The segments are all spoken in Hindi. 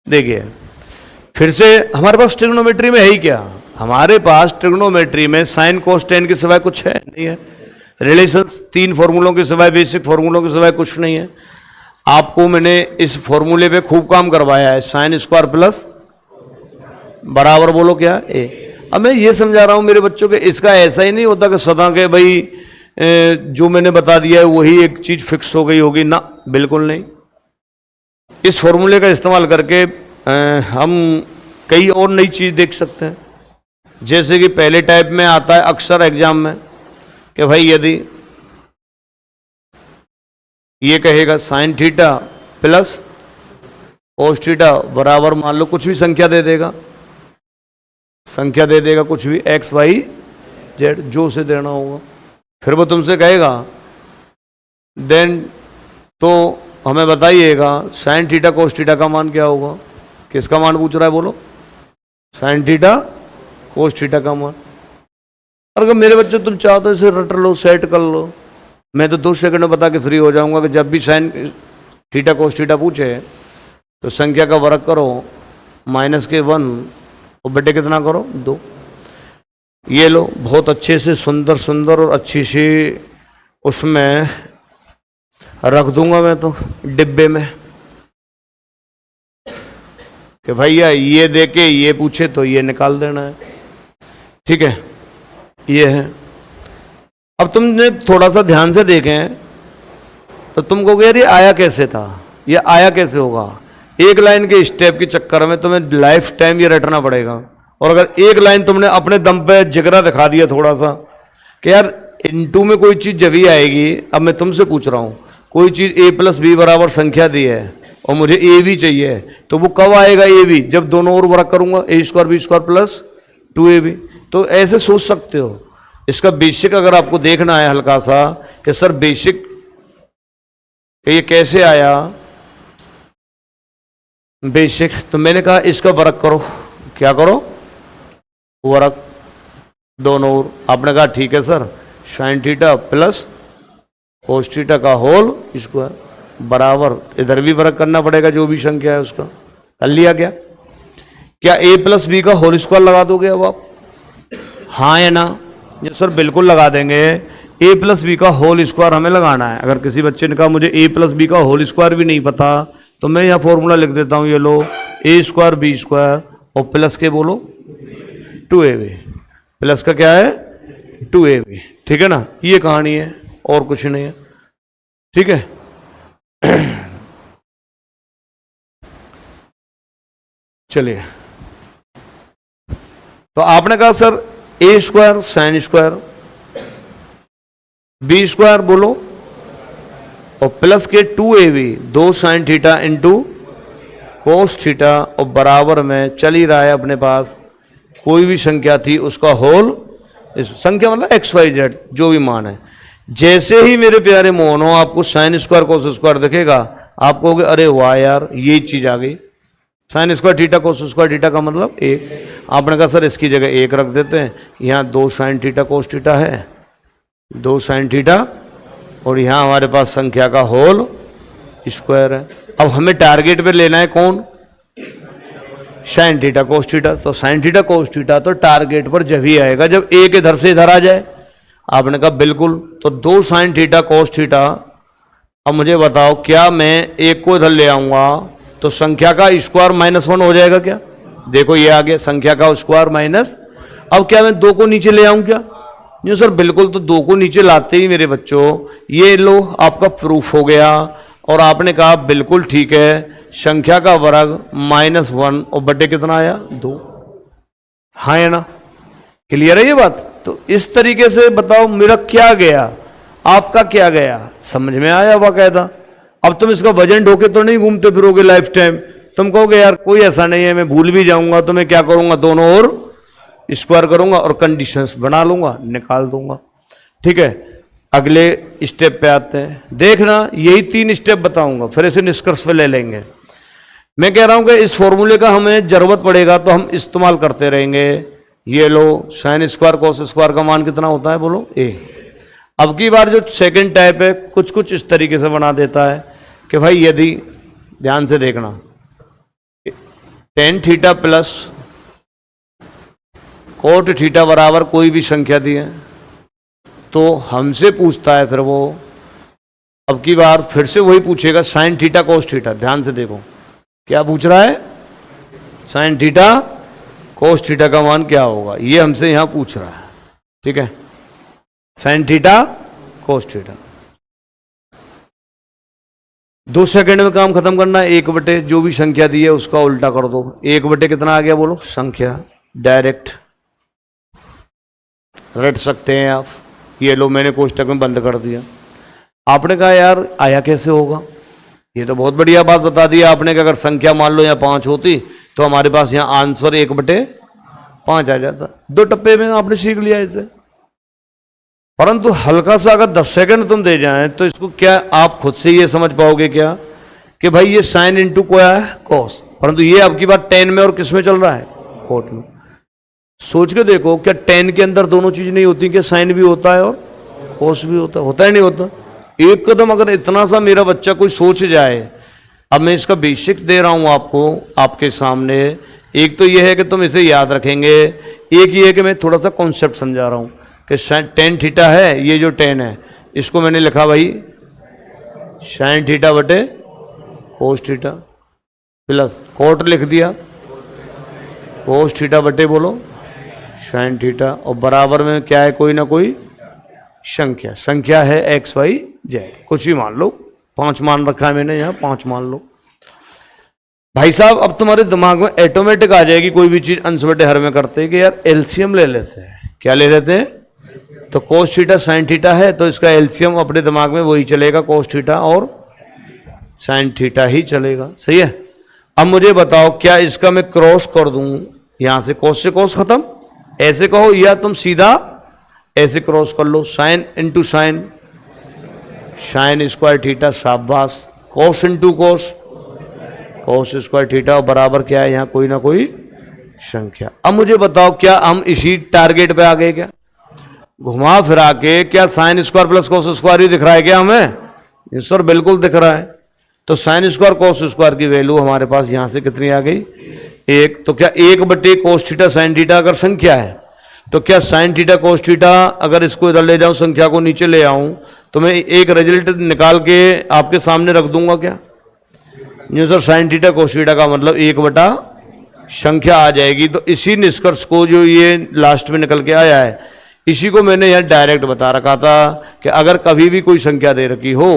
देखिए फिर से हमारे पास ट्रिग्नोमेट्री में है ही क्या, हमारे पास ट्रिग्नोमेट्री में साइन कोस टेन के सिवाय कुछ है नहीं है, रिलेशंस 3 फॉर्मूलों के सिवाय, बेसिक फॉर्मूलों के सिवाय कुछ नहीं है। आपको मैंने इस फॉर्मूले पे खूब काम करवाया है, साइन स्क्वायर प्लस बराबर बोलो क्या ए। अब मैं ये समझा रहा हूँ मेरे बच्चों के, इसका ऐसा ही नहीं होता कि सदा के भाई जो मैंने बता दिया है वही एक चीज फिक्स हो गई होगी ना, बिल्कुल नहीं। इस फॉर्मूले का इस्तेमाल करके हम कई और नई चीज देख सकते हैं। जैसे कि पहले टाइप में आता है अक्सर एग्जाम में कि भाई यदि ये कहेगा sine theta plus cos theta बराबर, मान लो कुछ भी संख्या दे देगा, संख्या दे देगा कुछ भी एक्स वाई जेड जो उसे देना होगा, फिर वो तुमसे कहेगा देन तो हमें बताइएगा साइन थीटा कोस थीटा का मान क्या होगा। किसका मान पूछ रहा है बोलो, साइन थीटा कोस थीटा का मान। और अगर मेरे बच्चे तुम चाहो तो इसे रट लो, सेट कर लो, मैं तो 2 सेकंड में बता के फ्री हो जाऊंगा कि जब भी साइन थीटा कोस थीटा पूछे तो संख्या का वर्ग करो माइनस के 1 और बटे कितना करो 2। ये लो बहुत अच्छे से सुंदर सुंदर और अच्छी सी उसमें रख दूंगा मैं तो डिब्बे में कि भैया ये दे के ये पूछे तो ये निकाल देना है, ठीक है। ये है। अब तुमने थोड़ा सा ध्यान से देखें तो तुम कहोगे यार ये आया कैसे था, ये आया कैसे होगा। एक लाइन के स्टेप के चक्कर में तुम्हें लाइफ टाइम ये रटना पड़ेगा। और अगर एक लाइन तुमने अपने दम पे जिगरा दिखा दिया थोड़ा सा कि यार इनटू में कोई चीज़ जब ही आएगी, अब मैं तुमसे पूछ रहा हूँ कोई चीज़ a प्लस बी बराबर संख्या दी है और मुझे ए भी चाहिए, तो वो कब आएगा ए भी, जब दोनों ओर वर्ग करूँगा A square B square plus 2ab। तो ऐसे सोच सकते हो। इसका बेसिक अगर आपको देखना है हल्का सा कि सर बेसिक ये कैसे आया बेसिक, तो मैंने कहा इसका वर्ग करो, क्या करो वर्ग दोनों ओर। आपने कहा ठीक है sir, sine theta plus cos theta का होल स्क्वायर बराबर, इधर भी वर्ग करना पड़ेगा जो भी संख्या है उसका। कर लिया क्या a प्लस बी का होल स्क्वायर लगा दोगे अब आप, हाँ या ना। ये सर बिल्कुल लगा देंगे, a प्लस बी का होल स्क्वायर हमें लगाना है। अगर किसी बच्चे ने कहा मुझे a प्लस बी का होल स्क्वायर भी नहीं पता तो मैं यहाँ फॉर्मूला लिख देता हूँ, ये लो a स्क्वायर बी स्क्वायर और प्लस के बोलो 2ab, प्लस का क्या है 2ab, ठीक है ना। ये कहानी है और कुछ नहीं है, ठीक है। चलिए तो आपने कहा sir a square sine square B square बोलो और प्लस के 2ab 2 sine theta into cos theta और बराबर में चल ही रहा है अपने पास कोई भी संख्या थी उसका होल, संख्या मतलब एक्स वाई जेड जो भी मान है। जैसे ही मेरे प्यारे मोहनों आपको साइन स्क्वायर कोस स्क्वायर दिखेगा आप कहोगे अरे वाह यार ये चीज आ गई, sign square theta cos square theta का मतलब 1। आपने कहा सर इसकी जगह 1 रख देते हैं, यहाँ 2 साइन थीटा कोस थीटा है 2 साइन थीटा और यहाँ हमारे पास संख्या का होल स्क्वायर है। अब हमें टारगेट पे लेना है कौन, साइन थीटा कोस थीटा। तो साइन थीटा कोस थीटा तो टारगेट पर जब ही आएगा जब एक इधर से इधर आ जाए। आपने कहा बिल्कुल, तो 2 साइन थीटा कोस थीटा। अब मुझे बताओ क्या मैं एक को इधर ले आऊंगा तो संख्या का स्क्वायर -1 हो जाएगा क्या, देखो ये आ गया संख्या का स्क्वायर माइनस। अब क्या मैं 2 को नीचे ले आऊं क्या, नहीं सर बिल्कुल, तो 2 को नीचे लाते ही मेरे बच्चों ये लो आपका प्रूफ हो गया। और आपने कहा बिल्कुल ठीक है, संख्या का वर्ग -1 और बटे कितना आया 2, हाँ या ना, क्लियर है ये बात। तो इस तरीके से बताओ मेरा क्या गया आपका क्या गया, समझ में आया बाकायदा। अब तुम इसका वजन ढोके तो नहीं घूमते फिरोगे लाइफ टाइम, तुम कहोगे यार कोई ऐसा नहीं है, मैं भूल भी जाऊंगा तो मैं क्या करूंगा दोनों ओर स्क्वायर करूंगा और कंडीशंस बना लूंगा निकाल दूंगा, ठीक है। अगले स्टेप पे आते हैं, देखना यही 3 स्टेप बताऊंगा फिर इसे निष्कर्ष पे ले लेंगे। मैं कह रहा हूं कि इस फॉर्मूले का हमें जरूरत पड़ेगा तो हम इस्तेमाल करते रहेंगे। ये लो साइन स्क्वायर कोस स्क्वायर का मान कितना होता है बोलो a। अब की बार जो सेकंड टाइप है कुछ कुछ इस तरीके से बना देता है कि भाई यदि ध्यान से देखना ten theta plus cot theta बराबर कोई भी संख्या दी है, तो हमसे पूछता है फिर वो, अब की बार फिर से वही पूछेगा साइन थीटा कोस थीटा। ध्यान से देखो क्या पूछ रहा है, साइन थीटा कोस थीटा का मान क्या होगा, ये हमसे यहां पूछ रहा है। ठीक है, sign theta cos theta. 2 second में काम खत्म करना है। 1/, जो भी संख्या दी है उसका उल्टा कर दो। 1/, कितना आ गया बोलो, संख्या। डायरेक्ट रट सकते हैं आप। ये लो, मैंने कोष्टक में बंद कर दिया। आपने कहा यार आया कैसे होगा, ये तो बहुत बढ़िया बात बता दिया आपने कि अगर संख्या मान लो यहाँ 5 होती तो हमारे पास यहाँ आंसर 1/5 आ जाता। 2 टप्पे में आपने सीख लिया इसे। परंतु हल्का सा अगर 10 सेकंड तुम दे जाएं तो इसको क्या आप खुद से ये समझ पाओगे क्या कि भाई ये साइन इंटू क्या है, कोस। परंतु ये आपकी बात टेन में और किस में चल रहा है, कोट में। सोच के देखो, क्या टेन के अंदर दोनों चीज नहीं होती, क्या साइन भी होता है और कोस भी होता है? होता है नहीं होता? एक कदम अगर इतना सा मेरा बच्चा कोई सोच जाए, अब मैं इसका बेसिक दे रहा हूं आपको आपके सामने। एक तो यह है कि तुम इसे याद रखेंगे, एक ये है कि मैं थोड़ा सा कॉन्सेप्ट समझा रहा हूं कि टेन थीटा है, ये जो टेन है इसको मैंने लिखा भाई साइन थीटा बटे कोस थीटा, प्लस कोट लिख दिया कोस थीटा बटे बोलो साइन थीटा, और बराबर में क्या है, कोई ना कोई संख्या। संख्या है XYZ, कुछ भी मान लो। 5 मान रखा है मैंने यहाँ, 5 मान लो। भाई साहब अब तुम्हारे दिमाग में ऑटोमेटिक आ जाएगी कोई भी चीज अंश बटे हर में करते हैं कि यार एलसीएम ले लेते हैं। क्या ले लेते हैं? तो कोस थीटा साइन थीटा है तो इसका एलसीएम अपने दिमाग में वही चलेगा, कोस थीटा और साइन थीटा ही चलेगा। सही है। अब मुझे बताओ, क्या इसका मैं क्रॉस कर दूं, यहां से कोस से कोस खत्म, ऐसे कहो, या तुम सीधा ऐसे क्रॉस कर लो, sine into sine, sine square theta, शाबाश। Cos into cos, cos square theta, बराबर क्या है यहाँ, कोई ना कोई संख्या। अब मुझे बताओ, क्या हम इसी टारगेट पे आ गए क्या? घुमा फिरा के क्या sine square plus cos square ही दिख रहा है क्या हमें? सर बिल्कुल दिख रहा है। तो साइन स्क्वायर कोस स्क्वायर की वैल्यू हमारे पास यहां से कितनी आ गई, 1। तो क्या 1/, कोस थीटा साइन थीटा अगर संख्या है तो क्या साइन थीटा कोस थीटा, अगर इसको इधर ले जाऊं, संख्या को नीचे ले आऊं, तो मैं एक रिजल्ट निकाल के आपके सामने रख दूंगा क्या? नहीं sir, sign theta cos theta का मतलब 1/, संख्या आ जाएगी। तो इसी निष्कर्ष को जो ये लास्ट में निकल के आया है, इसी को मैंने यह डायरेक्ट बता रखा था कि अगर कभी भी कोई संख्या दे रखी हो,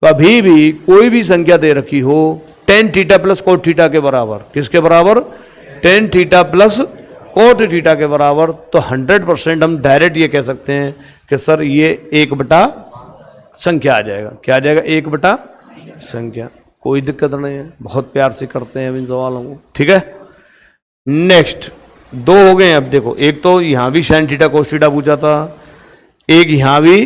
कभी भी कोई भी संख्या दे रखी हो ten theta plus cot theta के बराबर, किसके बराबर? Ten theta plus cot theta के बराबर, तो 100% हम डायरेक्ट ये कह सकते हैं कि सर ये 1/, संख्या आ जाएगा। क्या आ जाएगा? 1/, संख्या। कोई दिक्कत नहीं है, बहुत प्यार से करते हैं इन सवालों को। ठीक है, नेक्स्ट 2 हो गए। अब देखो, एक तो यहां भी साइन थीटा कोस थीटा पूछा था, एक यहां भी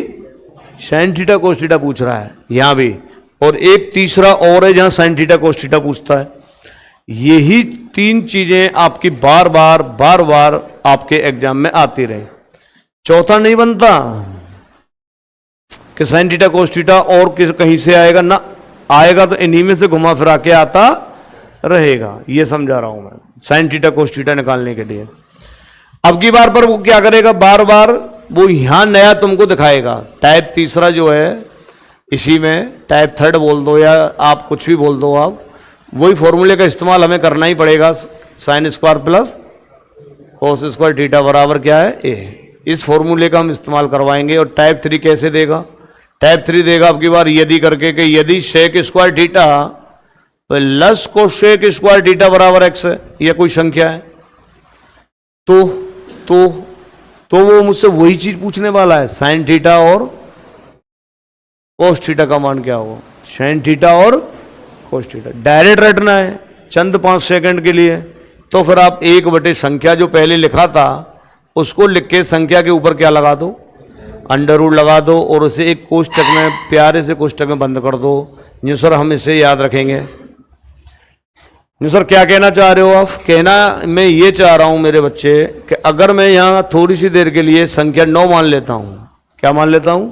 साइन थीटा कोस थीटा पूछ रहा है, यहां भी, और एक तीसरा और है जहां साइन थीटा कोस थीटा पूछता है। यही 3 चीजें आपकी बार बार आपके एग्जाम में आती रही। चौथा नहीं बनता कि साइन थीटा कोस थीटा और कहीं से आएगा ना, आएगा तो इन्हीं में से घुमा फिरा के आता रहेगा। ये समझा रहा हूं मैं, साइन थीटा कोस थीटा निकालने के लिए। अब की बार पर वो क्या करेगा, बार बार वो यहां नया तुमको दिखाएगा। टाइप तीसरा जो है, इसी में टाइप थर्ड बोल दो या आप कुछ भी बोल दो, आप वही फॉर्मूले का इस्तेमाल हमें करना ही पड़ेगा। Sign square plus cos square theta बराबर क्या है, ए। इस फॉर्मूले का हम इस्तेमाल करवाएंगे। और टाइप 3 कैसे देगा? टाइप 3 देगा अब की बार यदि करके कि यदि sec square theta plus cosec square theta बराबर x है, यह कोई संख्या है, तो वो मुझसे वही चीज पूछने वाला है, साइन थीटा और कोस थीटा का मान क्या होगा, साइन थीटा और कोस थीटा। डायरेक्ट रटना है चंद 5 सेकंड के लिए। तो फिर आप 1/, संख्या जो पहले लिखा था उसको लिख के संख्या के ऊपर क्या लगा दो, अंडर रूट लगा दो, और उसे एक कोष्टक में, प्यारे से कोष्टक में बंद कर दो। नहीं सर हम इसे याद रखेंगे। नहीं सर क्या कहना चाह रहे हो आप? कहना मैं ये चाह रहा हूं मेरे बच्चे कि अगर मैं यहाँ थोड़ी सी देर के लिए संख्या 9 मान लेता हूं, क्या मान लेता हूं,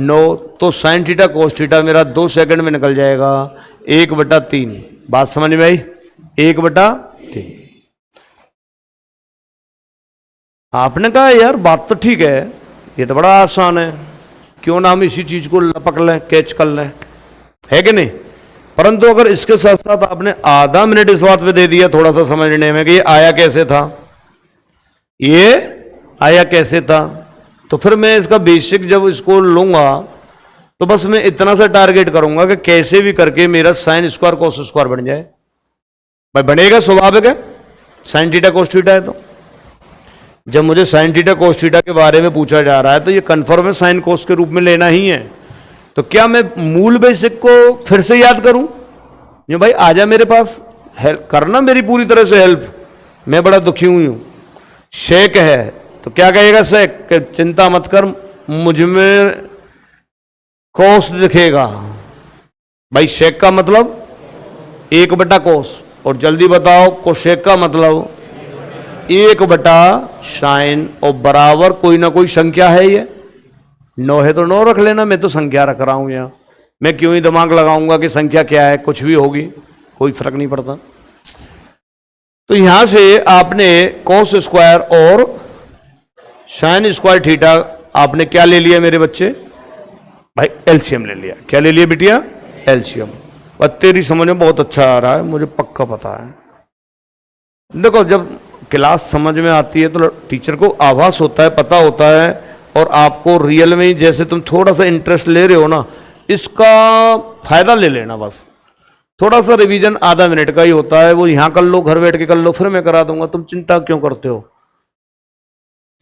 9, तो साइन थीटा कोस थीटा मेरा 2 सेकंड में निकल जाएगा 1/3। बात समझ में आई? 1/3। आपने कहा यार बात तो ठीक है, ये तो बड़ा आसान है, क्यों ना हम इसी चीज को पकड़ लें, कैच कर लें, है कि नहीं। परंतु अगर इसके साथ साथ आपने आधा मिनट इस बात पे दे दिया थोड़ा सा समझने में कि ये आया कैसे था, ये आया कैसे था, तो फिर मैं इसका बेसिक जब इसको लूंगा तो बस मैं इतना सा टारगेट करूंगा कि कैसे भी करके मेरा साइन स्क्वायर कोस स्क्वायर बन जाए। भाई बनेगा, स्वाभाविक है, साइन थीटा कोस थीटा है। तो जब मुझे साइन थीटा कोस थीटा के बारे में पूछा जा रहा है तो ये कन्फर्म है साइन कोस के रूप में लेना ही है। तो क्या मैं मूल बेसिक को फिर से याद करूं? ये भाई आजा मेरे पास, हेल्प करना मेरी पूरी तरह से हेल्प, मैं बड़ा दुखी हुई हूं। शेक है तो क्या कहेगा शेक कि चिंता मत कर, मुझ में कोस दिखेगा। भाई शेक का मतलब 1/कोस, और जल्दी बताओ कोशेक का मतलब 1/साइन, और बराबर कोई ना कोई संख्या है। ये 9 है तो 9 रख लेना, मैं तो संख्या रख रहा हूं यहां, मैं क्यों ही दिमाग लगाऊंगा कि संख्या क्या है, कुछ भी होगी कोई फर्क नहीं पड़ता। तो यहां से आपने कोस स्क्वायर और साइन स्क्वायर थीटा आपने क्या ले लिया मेरे बच्चे? भाई एलसीएम ले लिया। क्या ले लिया बिटिया? एलसीएम। और तेरी समझ में बहुत अच्छा आ रहा है, मुझे पक्का पता है। देखो जब क्लास समझ में आती है तो टीचर को आभास होता है, पता होता है, और आपको रियल में ही जैसे तुम थोड़ा सा इंटरेस्ट ले रहे हो ना, इसका फायदा ले लेना। बस थोड़ा सा रिवीजन आधा मिनट का ही होता है, वो यहां कर लो, घर बैठ के कर लो, फिर मैं करा दूंगा, तुम चिंता क्यों करते हो?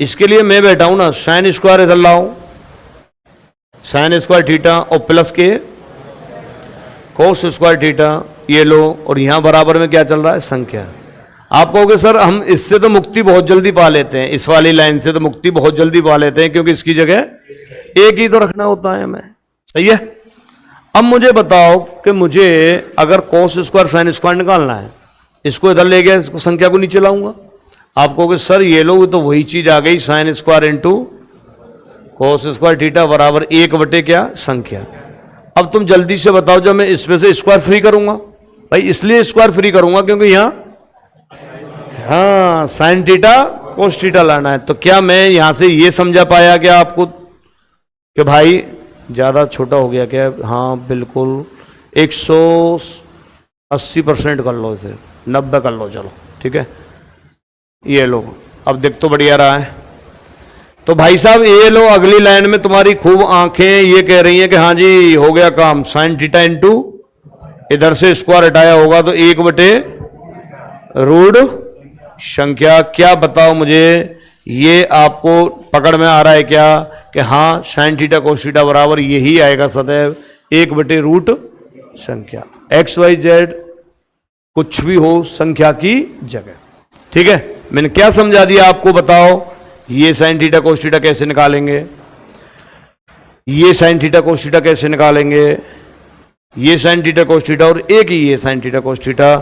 इसके लिए मैं बैठा हूं ना। साइन स्क्वायर इधर लाओ, साइन स्क्वायर थीटा, और प्लस के कोस स्क्वायर थीटा, ये लो, और यहां बराबर में क्या चल रहा है? संख्या। आप कहोगे सर हम इससे तो मुक्ति बहुत जल्दी पा लेते हैं, इस वाली लाइन से तो मुक्ति बहुत जल्दी पा लेते हैं, क्योंकि इसकी जगह एक ही तो रखना होता है हमें, सही है। अब मुझे बताओ कि मुझे अगर कोस स्क्वायर साइन स्क्वायर निकालना है, इसको इधर ले गया, इसको संख्या को नीचे लाऊंगा। आप कहोगे सर ये लो, तो वही चीज आ गई, sine square into cos square theta बराबर 1 क्या? संख्या। अब तुम जल्दी से बताओ, जब मैं इसमें से स्क्वायर फ्री करूंगा, भाई इसलिए स्क्वायर फ्री करूंगा क्योंकि यहां हाँ साइन थीटा कोस थीटा लाना है। तो क्या मैं यहां से ये समझा पाया क्या आपको कि भाई ज्यादा छोटा हो गया क्या? हाँ बिल्कुल, 180% कर लो, इसे 90 कर लो, चलो ठीक है, ये लो। अब देख तो बढ़िया रहा है। तो भाई साहब ये लो, अगली लाइन में तुम्हारी खूब आंखें ये कह रही हैं कि हाँ जी हो गया काम, साइन थीटा इंटू इधर से स्क्वायर हटाया होगा तो 1/रूट संख्या। क्या बताओ मुझे, ये आपको पकड़ में आ रहा है क्या कि हाँ साइन थीटा कोस थीटा बराबर यही आएगा सदैव 1/रूट संख्या, एक्स वाई जेड कुछ भी हो संख्या की जगह, ठीक है। मैंने क्या समझा दिया आपको, बताओ। ये साइन थीटा कोस थीटा कैसे निकालेंगे, ये साइन थीटा कोस थीटा कैसे निकालेंगे, ये साइन थीटा कोस थीटा और एक ही ये साइन थीटा कोस थीटा।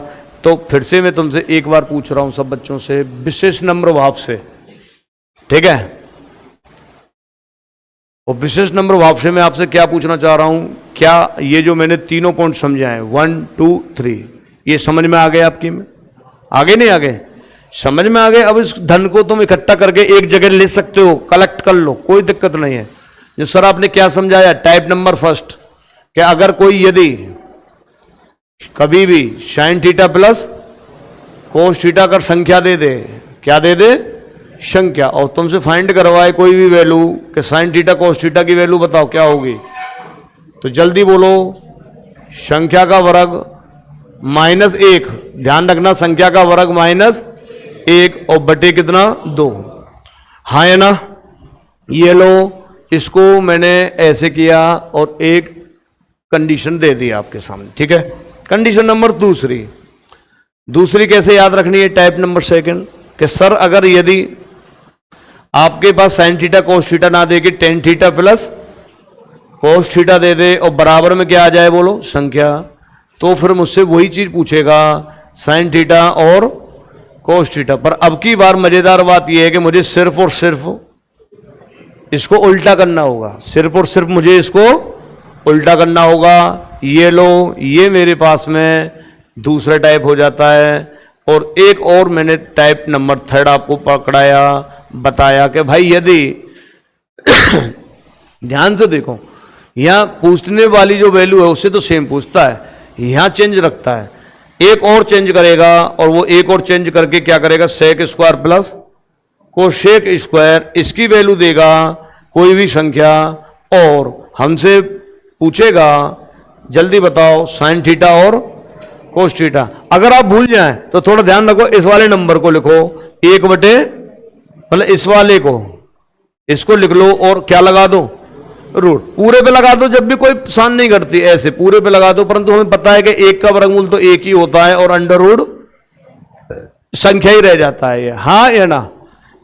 तो फिर से मैं तुमसे एक बार पूछ रहा हूं सब बच्चों से, विशेष नम्र भाव से, ठीक है। और विशेष नम्र भाव से मैं आपसे क्या पूछना चाह रहा हूं, क्या ये जो मैंने तीनों पॉइंट समझाए 1 2 3 ये समझ में आ गए आपकी में? आगे नहीं आ गए? समझ में आ गए। अब इस धन को तुम इकट्ठा करके एक जगह ले सकते हो, कलेक्ट कर लो, कोई दिक्कत नहीं है। जो सर आपने क्या समझाया, टाइप नंबर फर्स्ट, कि अगर कोई यदि कभी भी sine theta plus cos theta कर संख्या दे दे, क्या दे दे? संख्या, और तुमसे फाइंड करवाए कोई भी वैल्यू कि साइन थीटा कोस थीटा की वैल्यू बताओ क्या होगी, तो जल्दी बोलो, संख्या का वर्ग -1, ध्यान रखना संख्या का वर्ग -1 और बटे कितना 2, हाँ है ना। ये लो, इसको मैंने ऐसे किया और एक कंडीशन दे दी आपके सामने, ठीक है। कंडीशन नंबर दूसरी कैसे याद रखनी है, टाइप नंबर सेकंड, कि सर अगर यदि आपके पास साइन थीटा कोस थीटा ना दे के tan theta plus cos theta दे दे और बराबर में क्या आ जाए बोलो, संख्या, तो फिर मुझसे वही चीज पूछेगा साइन थीटा और कोस थीटा। पर अब की बार मजेदार बात यह है कि मुझे सिर्फ और सिर्फ इसको उल्टा करना होगा, सिर्फ और सिर्फ मुझे इसको उल्टा करना होगा। ये लो, ये मेरे पास में दूसरा टाइप हो जाता है। और एक और मैंने टाइप नंबर 3 आपको पकड़ाया, बताया कि भाई यदि ध्यान से देखो, यहां पूछने वाली जो वैल्यू है उससे तो सेम पूछता है, यहां चेंज रखता है, एक और चेंज करेगा, और वो एक और चेंज करके क्या करेगा, sec square plus cosec square, इसकी वैल्यू देगा कोई भी संख्या, और हमसे पूछेगा जल्दी बताओ साइन थीटा और कोस थीटा। अगर आप भूल जाएं तो थोड़ा ध्यान रखो, इस वाले नंबर को लिखो 1/, मतलब इस वाले को, इसको लिख लो और क्या लगा दो, रूट। पूरे पे लगा दो, जब भी कोई परेशान नहीं करती, ऐसे पूरे पे लगा दो, परंतु हमें पता है कि 1 का वर्गमूल तो 1 ही होता है और अंडर रूट संख्या ही रह जाता है ये, हाँ या ना।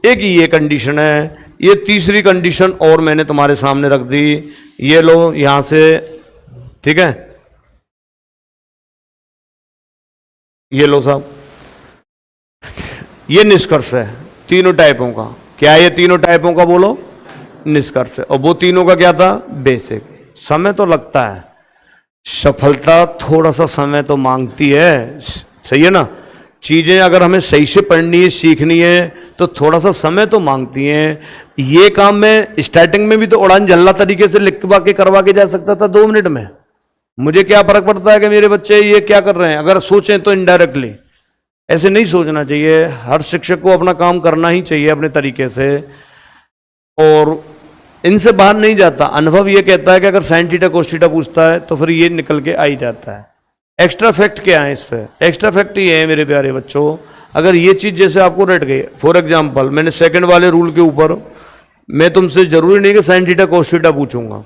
एक ये कंडीशन है। ये तीसरी कंडीशन और मैंने तुम्हारे सामने रख दी, ये लो यहां से, ठीक है, ये लो साहब, ये निष्कर्ष है तीनों टाइपों का। क्या है ये तीनों टाइपों का, बोलो, निष्कर्ष है। और वो तीनों का क्या था, बेसिक। समय तो लगता है, सफलता थोड़ा सा समय तो मांगती है, सही है ना। चीजें अगर हमें सही से पढ़नी है, सीखनी है, तो थोड़ा सा समय तो मांगती हैं। ये काम मैं स्टार्टिंग में भी तो उड़ान जल्ला तरीके से लिखवा के करवा के जा सकता था 2 मिनट में। मुझे क्या फर्क पड़ता है कि मेरे बच्चे ये क्या कर रहे हैं, अगर सोचें तो इनडायरेक्टली। ऐसे नहीं सोचना चाहिए, हर शिक्षक को अपना काम करना ही चाहिए अपने तरीके से, और इनसे बाहर नहीं जाता। अनुभव ये कहता है कि अगर साइन थीटा कोस थीटा पूछता है तो फिर ये निकल के आ ही जाता है। एक्स्ट्रा फैक्ट क्या है इस पे, एक्स्ट्रा फैक्ट ये है मेरे प्यारे बच्चों, अगर ये चीज जैसे आपको रट गई, फॉर एग्जांपल मैंने सेकंड वाले रूल के ऊपर, मैं तुमसे जरूरी नहीं कि साइन थीटा कोस थीटा पूछूंगा,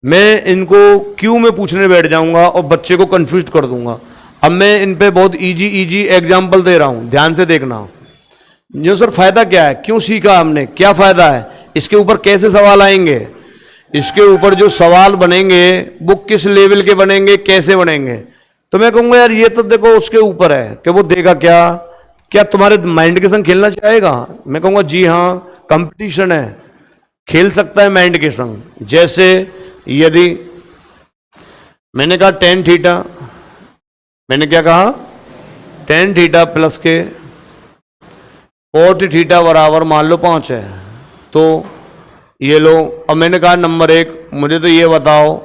मैं इनको क्यू में पूछने बैठ जाऊंगा और बच्चे को कंफ्यूज कर दूंगा। अब मैं इन पे बहुत इजी एग्जाम्पल दे रहा हूं, ध्यान से देखना। जो सर फायदा क्या है, क्यों सीखा हमने, क्या फायदा है, इसके ऊपर कैसे सवाल आएंगे, इसके ऊपर जो सवाल बनेंगे वो किस लेवल के बनेंगे, कैसे बनेंगे। तो मैं कहूंगा यार ये तो देखो उसके ऊपर है कि वो देगा क्या, क्या तुम्हारे माइंड के संग खेलना चाहेगा। मैं कहूंगा जी हाँ, कंपटीशन है, खेल सकता है माइंड के संग। जैसे यदि मैंने कहा tan थीटा, मैंने क्या कहा, tan थीटा प्लस के cot थीटा बराबर मान लो 5 है, तो ये लो। अब मैंने कहा नंबर 1, मुझे तो ये बताओ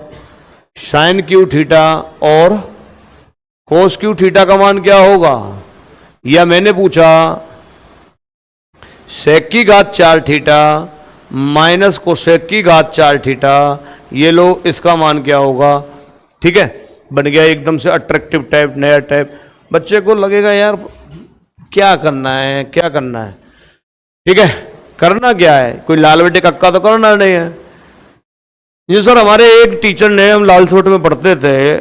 साइन क्यू थीटा और कोस क्यू थीटा का मान क्या होगा। या मैंने पूछा सेक की घात 4 थीटा माइनस कोसेक की घात 4 थीटा, ये लो इसका मान क्या होगा। ठीक है, बन गया एकदम से अट्रैक्टिव टाइप, नया टाइप। बच्चे को लगेगा यार क्या करना है, क्या करना है। ठीक है, करना क्या है, कोई लाल बेटे कक्का तो करना नहीं है। जी सर, हमारे एक टीचर ने, हम लालसोट में पढ़ते थे,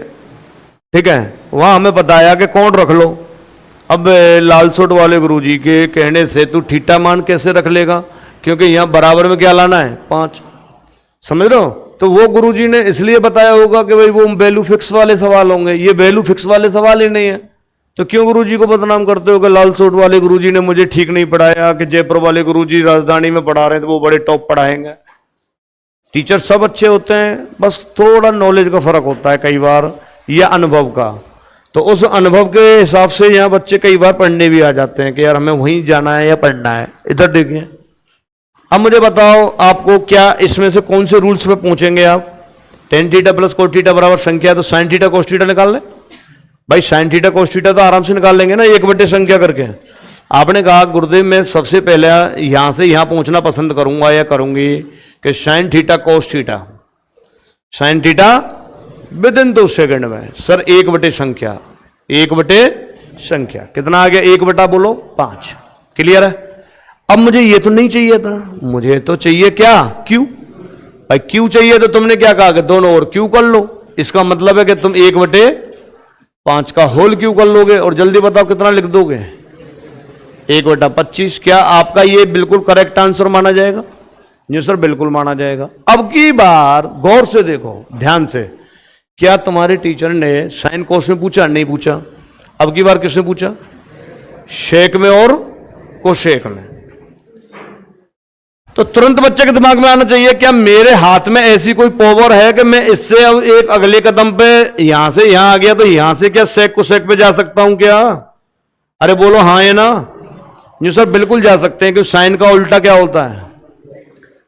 ठीक है, वहां हमें बताया कि कौन रख लो। अब लालसोट वाले गुरुजी के कहने से तू थीटा मान कैसे रख लेगा, क्योंकि यहां बराबर में क्या लाना है, 5, समझ रहे हो। तो वो गुरुजी ने इसलिए बताया होगा कि भाई वो वैल्यू फिक्स वाले सवाल होंगे, ये वैल्यू फिक्स वाले सवाल ही नहीं है। तो क्यों गुरुजी को बदनाम करते हो कि लालसोट वाले गुरुजी ने मुझे ठीक नहीं पढ़ाया, कि जयपुर वाले गुरुजी राजधानी में पढ़ा रहे थे वो बड़े टॉप पढ़ाएंगे। टीचर सब अच्छे होते हैं, बस थोड़ा नॉलेज का फर्क होता है कई बार, या अनुभव का। तो उस अनुभव के हिसाब से यहाँ बच्चे कई बार पढ़ने भी आ जाते हैं कि यार हमें वहीं जाना है या पढ़ना है। इधर देखिए, अब मुझे बताओ आपको क्या इसमें से कौन से रूल्स पे पहुंचेंगे आप। tan theta plus cot theta बराबर संख्या, तो साइन थीटा कोस थीटा निकाल लें भाई। साइन थीटा कोस थीटा तो आराम से निकाल लेंगे ना, 1/, संख्या करके। आपने कहा गुरुदेव मैं सबसे पहले यहां से यहां पहुंचना पसंद करूंगा या करूंगी कि sign theta cos theta, sine theta with in 2 second में। सर 1/, संख्या, 1/, संख्या कितना आ गया, 1/ बोलो 5। क्लियर है। अब मुझे ये तो नहीं चाहिए था, मुझे तो चाहिए क्या, क्यू। भाई क्यू चाहिए तो तुमने क्या कहा कि दोनों और क्यू कर लो। इसका मतलब है कि तुम 1/5 का होल क्यू कर लोगे, और जल्दी बताओ कितना लिख दोगे, 1/25। क्या आपका ये बिल्कुल करेक्ट आंसर माना जाएगा। जी सर बिल्कुल माना जाएगा। अब की बार गौर से देखो, ध्यान से, क्या तुम्हारे टीचर ने साइन कोस में पूछा, नहीं पूछा। अब की बार किसने पूछा, शेक में और कोशेक में। तो तुरंत बच्चे के दिमाग में आना चाहिए क्या मेरे हाथ में ऐसी कोई पावर है कि मैं इससे अब एक अगले कदम पे यहां से यहां आ गया तो यहां से क्या सेक कुसेक पे जा सकता हूं क्या? अरे बोलो हाँ है ना? जी सर बिल्कुल जा सकते हैं, क्योंकि साइन का उल्टा क्या होता है?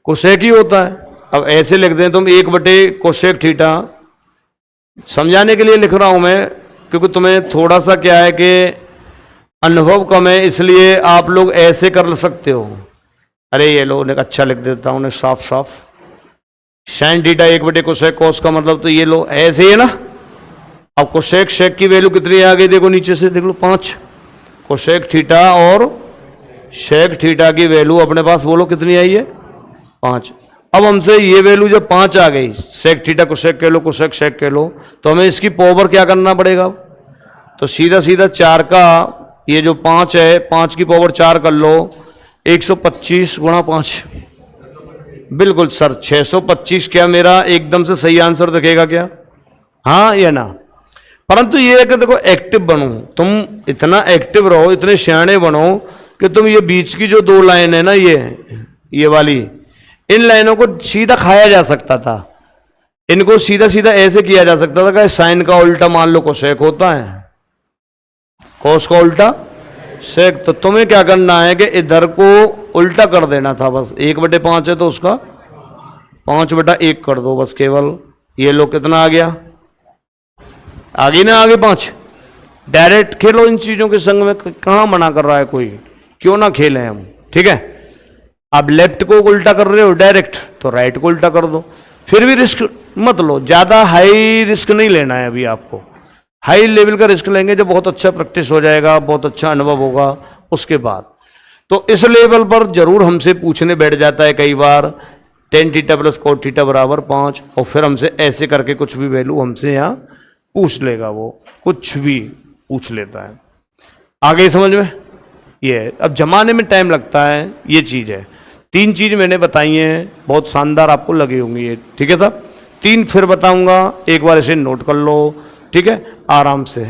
कोसेक ही होता है। अब ऐसे लिख दें तुम 1/कोसेक थीटा, समझाने के लिए लिख रहा हूं मैं, क्योंकि तुम्हें थोड़ा सा क्या है कि अनुभव कम है, इसलिए आप लोग ऐसे कर सकते हो। अरे ये लो अच्छा लिख देता हूं साफ साफ, साइन थीटा 1/कोसेक कॉस का मतलब तो ये लो ऐसे ही है ना। अब कोसेक शेक की वैल्यू कितनी आ गई देखो नीचे से, देख लो 5। कोसेक थीटा और शेक थीटा की वैल्यू अपने पास बोलो कितनी आई है? 5। अब हमसे ये वैल्यू जब 5 आ गई, सेक थीटा कोसेक कह लो, कोसेक शेक कह लो, तो हमें इसकी पावर क्या करना पड़ेगा? तो सीधा सीधा 4 का ये जो 5 है, 5 की पावर 4 कर लो, 125 गुणा 5। बिल्कुल सर 625 क्या मेरा एकदम से सही आंसर दिखेगा क्या? हाँ या ना? परंतु ये है कि देखो एक्टिव बनो, तुम इतना एक्टिव रहो, इतने सियाणे बनो कि तुम ये बीच की जो 2 लाइन है ना, ये वाली, इन लाइनों को सीधा खाया जा सकता था। इनको सीधा सीधा ऐसे किया जा सकता था कि साइन का उल्टा मान लो कोसेक होता है, कोस का उल्टा सेक। तो तुम्हें क्या करना है कि इधर को उल्टा कर देना था बस। 1/5 है तो उसका 5/1 कर दो बस केवल। ये लो कितना आ गया? आगे ना आगे 5। डायरेक्ट खेलो इन चीजों के संग में, कहां मना कर रहा है कोई? क्यों ना खेलें हम, ठीक है। अब लेफ्ट को उल्टा कर रहे हो डायरेक्ट, तो राइट को उल्टा कर दो। फिर भी रिस्क मत लो, ज्यादा हाई रिस्क नहीं लेना है अभी आपको। हाई लेवल का रिस्क लेंगे जब बहुत अच्छा प्रैक्टिस हो जाएगा, बहुत अच्छा अनुभव होगा उसके बाद। तो इस लेवल पर जरूर हमसे पूछने बैठ जाता है कई बार, tan theta plus cot theta बराबर 5, और फिर हमसे ऐसे करके कुछ भी वैल्यू हमसे यहाँ पूछ लेगा, वो कुछ भी पूछ लेता है। आगे समझ में ये है। अब जमाने में टाइम लगता है, ये चीज़ है। 3 चीज़ मैंने बताई हैं, बहुत शानदार आपको लगी होंगी ये, ठीक है साहब। 3 फिर बताऊंगा, एक बार इसे नोट कर लो, ठीक है, आराम से।